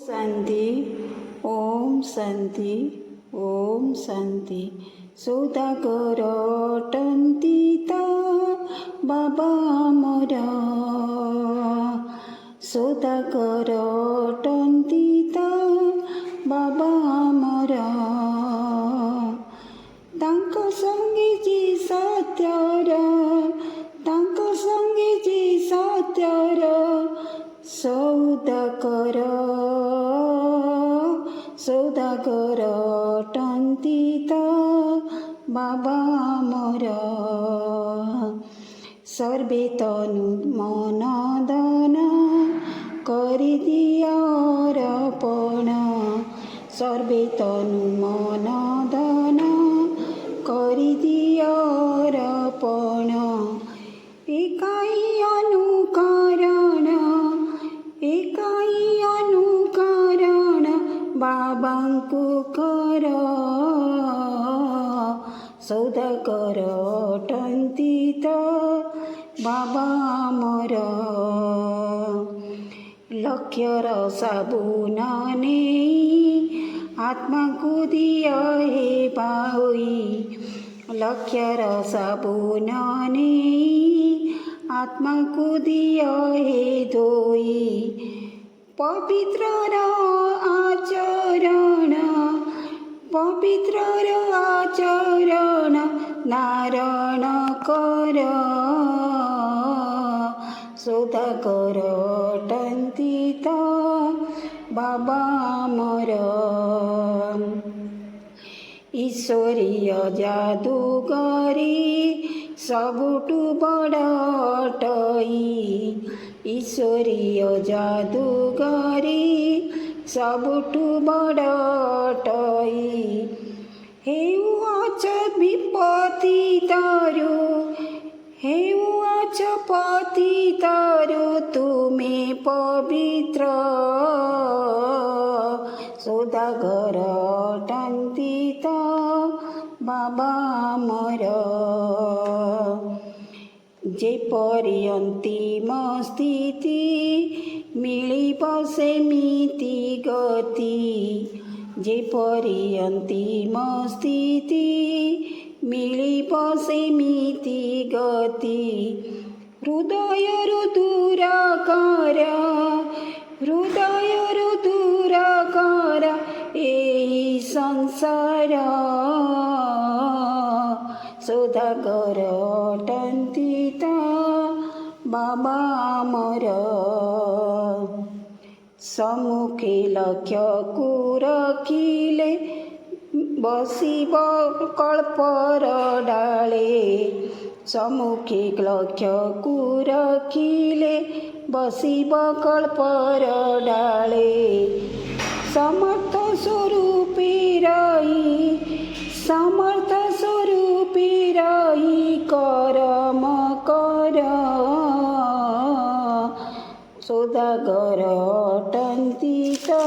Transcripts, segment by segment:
शांति। ओम शांति। ओम शांति। सौदागर टंतिता बाबा मोर, सौदागर टंतिता बाबा मोर, तांको संगी जी सत्यर, तांको संगी जी सत्यर, सौदागर सौदागर टंतिता बाबा मोर, सर्वे तनु मन दान करिदिया अर्पण, सर्वे तनु मन दान करिदिया अर्पण, एकाई अनुकरण, एकाई अनुकरण बाबांकु कर, सौदागर टंतिता बाबा मोर, लक्ष्यर साबुन नेई आत्मा को दिया हे पाई, लक्ष्यर साबुन नेई आत्मा को दिया हे धोई, पवित्र आचरण, पवित्र आचरण धारण कर, सौदागर टंतिता बाबा मोर, ईश्वरीय जादूगरी सबुठु बड़ अटई, ईश्वरीय जादूगरी सबुठु बड़ अटई, हेउछ विपत्ति तरु, हेउछ पति तरु तुमे पवित्र, सौदागर टंतिता बाबा मोर, जेपरि अंतिम स्थिति मिलिब सेमिति गति, जेपरि अंतिम स्थिति मिलिब सेमिति गति, हृदयरु दूर कर, हृदयरु दूर कर एही संसार, सौदागर टंतिता बाबा मोर, सम्मुखे लक्ष्य को रखिले बसिब कल्पर डाले, सम्मुखे लक्ष्य को रखिले बसिब कल्पर डाले, समर्थ स्वरूपी रही, समर्थ स्वरूपी रही कर्म कर, सौदागर टंतिता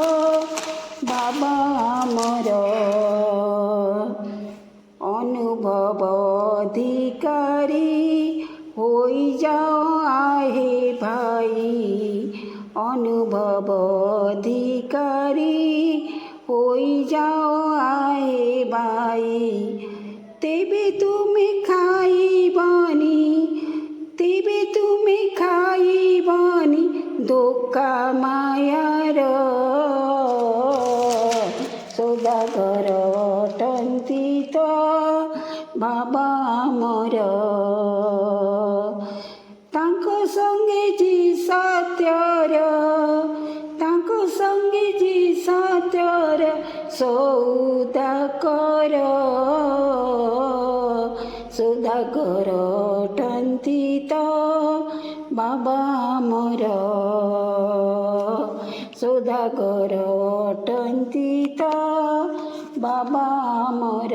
बाबा मोर, अनुभव अधिकारी होई जाओ आहे भाई, अनुभव अधिकारी होई जाओ आहे भाई, तेबे तुम्हें खाइबनी, तेबे तुम्हें खाइबनी धोका मायार, सौदागर टंतिता बाबा मोर, तांको संगे जी सत्यर, तांको संगे जी सत्यर, सौदागर, सौदागर टंतिता बाबा मोर, सौदागर टंतिता बाबा मोर।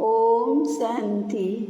ओम शांति।